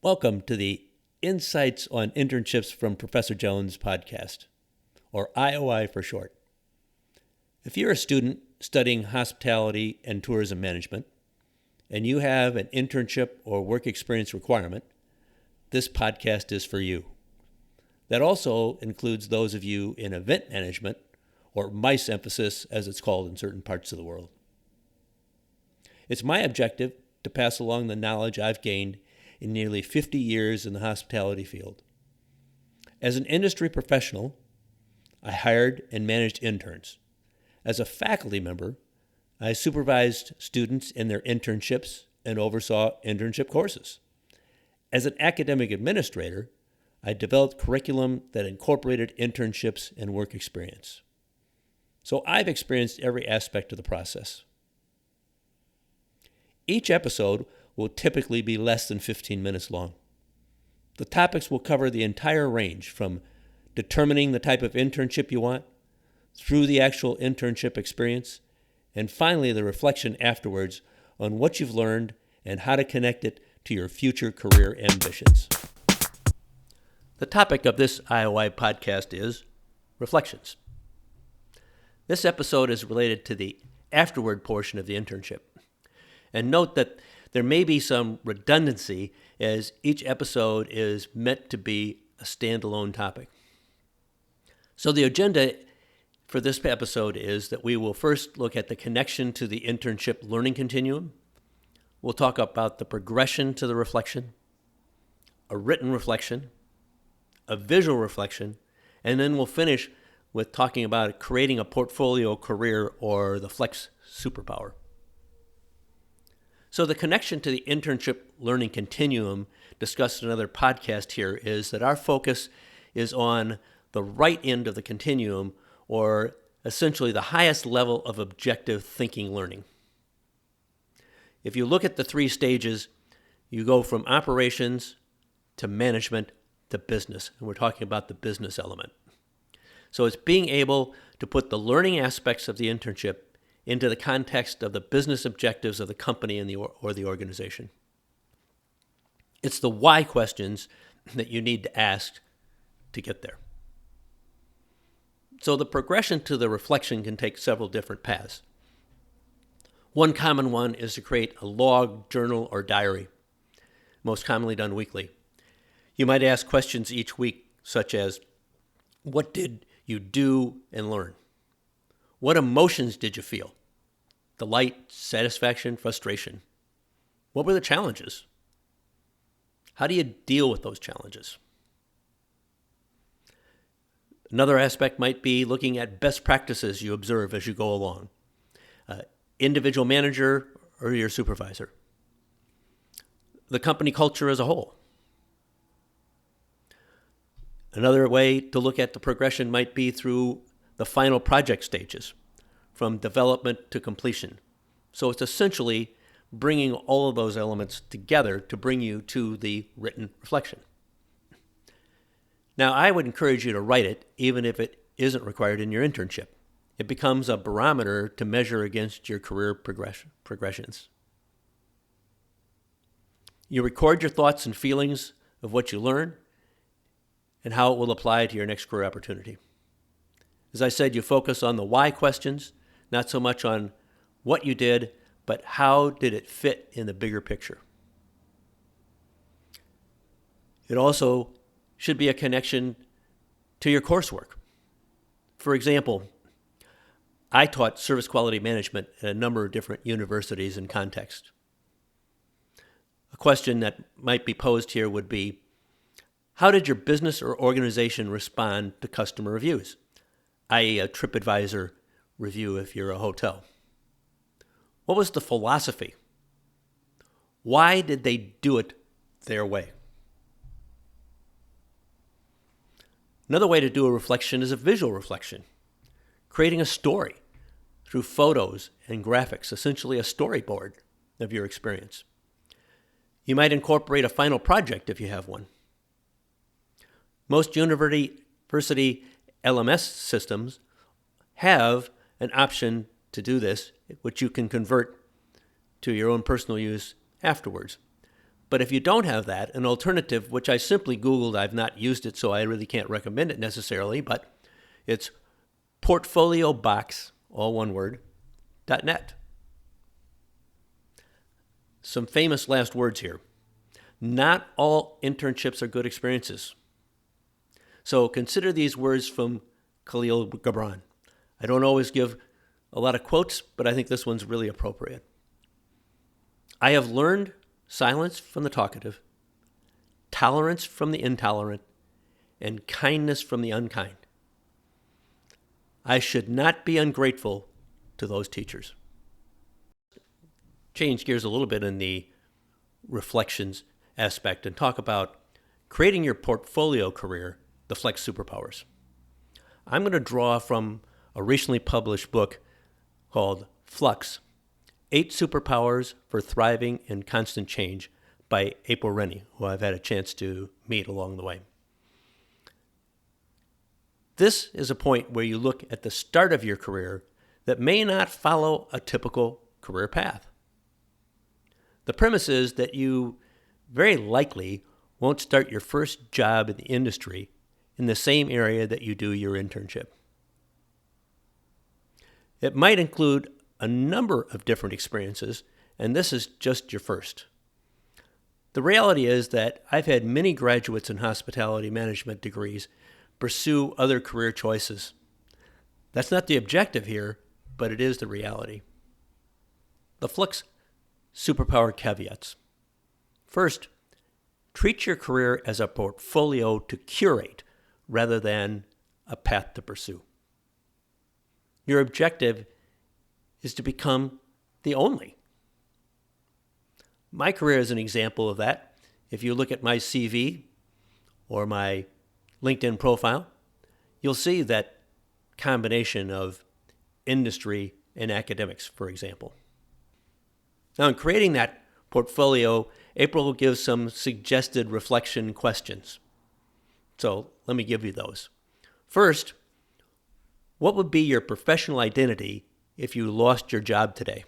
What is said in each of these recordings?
Welcome to the Insights on Internships from Professor Jones podcast, or IOI for short. If you're a student studying hospitality and tourism management, and you have an internship or work experience requirement, this podcast is for you. That also includes those of you in event management, or MICE emphasis as it's called in certain parts of the world. It's my objective to pass along the knowledge I've gained in nearly 50 years in the hospitality field. As an industry professional, I hired and managed interns. As a faculty member, I supervised students in their internships and oversaw internship courses. As an academic administrator, I developed curriculum that incorporated internships and work experience. So I've experienced every aspect of the process. Each episode will typically be less than 15 minutes long. The topics will cover the entire range from determining the type of internship you want, through the actual internship experience, and finally the reflection afterwards on what you've learned and how to connect it to your future career ambitions. The topic of this IOI podcast is reflections. This episode is related to the afterward portion of the internship. And note that there may be some redundancy as each episode is meant to be a standalone topic. So the agenda for this episode is that we will first look at the connection to the internship learning continuum. We'll talk about the progression to the reflection, a written reflection, a visual reflection, and then we'll finish with talking about creating a portfolio career, or the Flux Superpower. So the connection to the internship learning continuum discussed in another podcast here is that our focus is on the right end of the continuum, or essentially the highest level of objective thinking learning. If you look at the three stages, you go from operations to management to business, and we're talking about the business element. So it's being able to put the learning aspects of the internship into the context of the business objectives of the company and or the organization. It's the why questions that you need to ask to get there. So the progression to the reflection can take several different paths. One common one is to create a log, journal, or diary, most commonly done weekly. You might ask questions each week, such as, what did you do and learn? What emotions did you feel? Delight, satisfaction, frustration. What were the challenges? How do you deal with those challenges? Another aspect might be looking at best practices you observe as you go along. Individual manager or your supervisor. The company culture as a whole. Another way to look at the progression might be through the final project stages, from development to completion. So it's essentially bringing all of those elements together to bring you to the written reflection. Now, I would encourage you to write it, even if it isn't required in your internship. It becomes a barometer to measure against your career progressions. You record your thoughts and feelings of what you learn and how it will apply to your next career opportunity. As I said, you focus on the why questions, not so much on what you did, but how did it fit in the bigger picture. It also should be a connection to your coursework. For example, I taught service quality management at a number of different universities and contexts. A question that might be posed here would be, how did your business or organization respond to customer reviews, i.e. a TripAdvisor review if you're a hotel? What was the philosophy? Why did they do it their way? Another way to do a reflection is a visual reflection, creating a story through photos and graphics, essentially a storyboard of your experience. You might incorporate a final project if you have one. Most university LMS systems have an option to do this, which you can convert to your own personal use afterwards. But if you don't have that, an alternative, which I simply Googled, I've not used it, so I really can't recommend it necessarily, but it's portfoliobox, all one word, .net. Some famous last words here. Not all internships are good experiences. So consider these words from Khalil Gibran. I don't always give a lot of quotes, but I think this one's really appropriate. I have learned silence from the talkative, tolerance from the intolerant, and kindness from the unkind. I should not be ungrateful to those teachers. Change gears a little bit in the reflections aspect and talk about creating your portfolio career, the Flux Superpowers. I'm going to draw from a recently published book called Flux, 8 Superpowers for Thriving in Constant Change by April Rennie, who I've had a chance to meet along the way. This is a point where you look at the start of your career that may not follow a typical career path. The premise is that you very likely won't start your first job in the industry in the same area that you do your internship. It might include a number of different experiences, and this is just your first. The reality is that I've had many graduates in hospitality management degrees pursue other career choices. That's not the objective here, but it is the reality. The Flux Superpower caveats. First, treat your career as a portfolio to curate rather than a path to pursue. Your objective is to become the only. My career is an example of that. If you look at my CV or my LinkedIn profile, you'll see that combination of industry and academics, for example. Now, in creating that portfolio, April will give some suggested reflection questions. So let me give you those. First, what would be your professional identity if you lost your job today?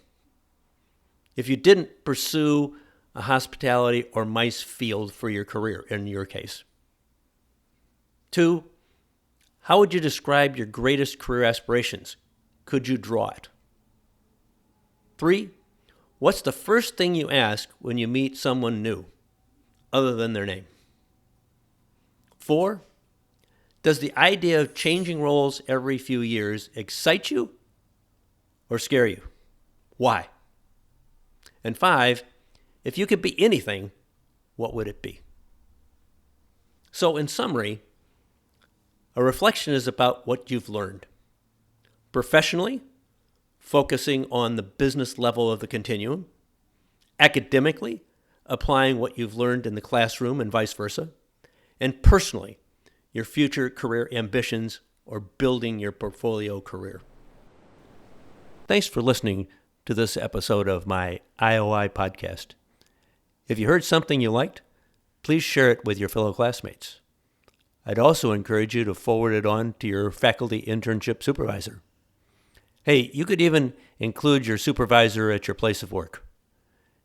If you didn't pursue a hospitality or MICE field for your career, in your case. 2, how would you describe your greatest career aspirations? Could you draw it? 3, what's the first thing you ask when you meet someone new, other than their name? 4, does the idea of changing roles every few years excite you or scare you? Why? And 5, if you could be anything, what would it be? So in summary, a reflection is about what you've learned. Professionally, focusing on the business level of the continuum. Academically, applying what you've learned in the classroom and vice versa. And personally, your future career ambitions or building your portfolio career. Thanks for listening to this episode of my IOI podcast. If you heard something you liked, please share it with your fellow classmates. I'd also encourage you to forward it on to your faculty internship supervisor. Hey, you could even include your supervisor at your place of work.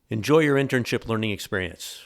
Enjoy your internship learning experience.